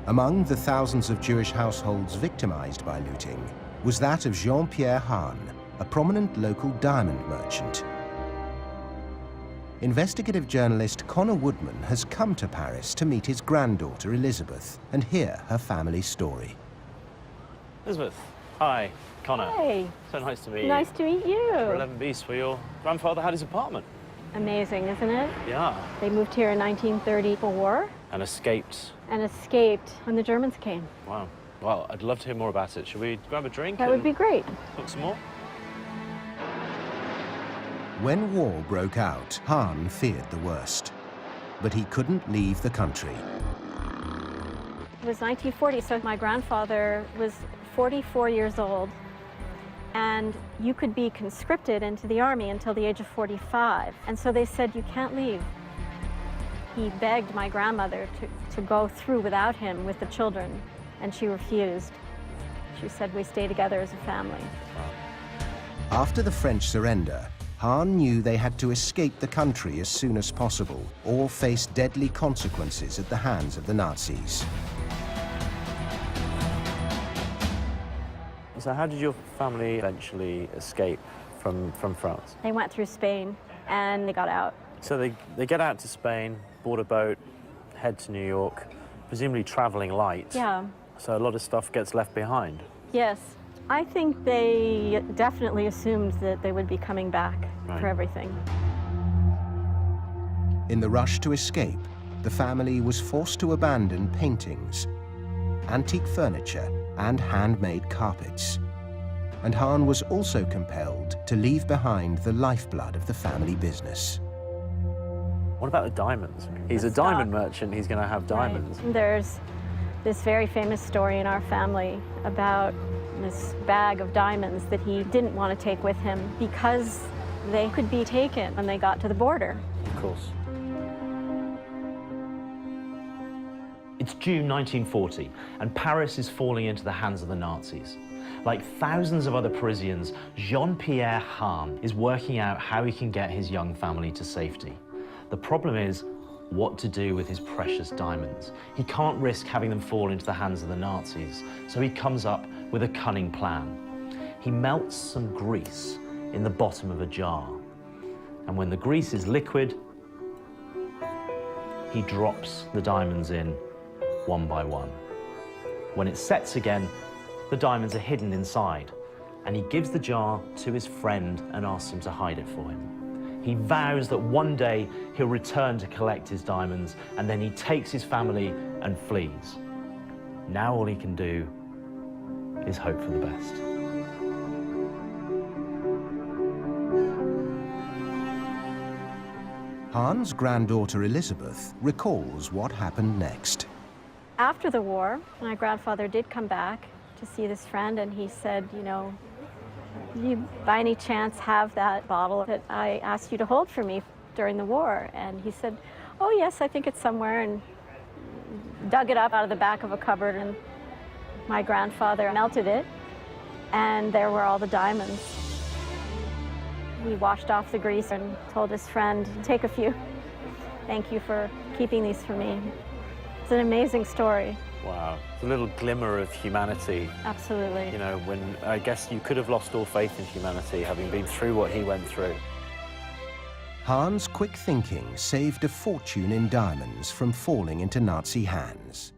Among the thousands of Jewish households victimized by looting was that of Jean-Pierre Hahn, a prominent local diamond merchant. Investigative journalist Connor Woodman has come to Paris to meet his granddaughter Elizabeth and hear her family's story. Elizabeth, hi. Connor. Hey. So nice to meet you. Nice to meet you. For 11 Beasts, where your grandfather had his apartment. Amazing, isn't it? Yeah. They moved here in 1934. And escaped. And escaped when the Germans came. Wow. Well, I'd love to hear more about it. Should we grab a drink? That would be great. Talk some more? When war broke out, Hahn feared the worst, but he couldn't leave the country. It was 1940, so my grandfather was 44 years old, and you could be conscripted into the army until the age of 45. And so they said, you can't leave. He begged my grandmother to go through without him with the children, and she refused. She said, we stay together as a family. After the French surrender, Hahn knew they had to escape the country as soon as possible or face deadly consequences at the hands of the Nazis. So how did your family eventually escape from France? They went through Spain, and they got out. So they get out to Spain, board a boat, head to New York, presumably traveling light. Yeah. So a lot of stuff gets left behind. Yes. I think they definitely assumed that they would be coming back for everything. In the rush to escape, the family was forced to abandon paintings, antique furniture, and handmade carpets. And Hahn was also compelled to leave behind the lifeblood of the family business. What about the diamonds? He's a diamond merchant, he's going to have diamonds. Right. There's this very famous story in our family about this bag of diamonds that he didn't want to take with him because they could be taken when they got to the border. Of course. It's June 1940, and Paris is falling into the hands of the Nazis. Like thousands of other Parisians, Jean-Pierre Hahn is working out how he can get his young family to safety. The problem is what to do with his precious diamonds. He can't risk having them fall into the hands of the Nazis, so he comes up with a cunning plan. He melts some grease in the bottom of a jar, and when the grease is liquid, he drops the diamonds in one by one. When it sets again, the diamonds are hidden inside, and he gives the jar to his friend and asks him to hide it for him. He vows that one day he'll return to collect his diamonds, and then he takes his family and flees. Now all he can do is hope for the best. Hahn's granddaughter Elizabeth recalls what happened next. After the war, my grandfather did come back to see this friend, and he said, you know, you by any chance have that bottle that I asked you to hold for me during the war? And he said, oh yes, I think it's somewhere, and dug it up out of the back of a cupboard, and my grandfather melted it, and there were all the diamonds. He washed off the grease and told his friend, take a few. Thank you for keeping these for me. It's an amazing story. Wow, it's a little glimmer of humanity. Absolutely. You know, when I guess you could have lost all faith in humanity, having been through what he went through. Hahn's quick thinking saved a fortune in diamonds from falling into Nazi hands.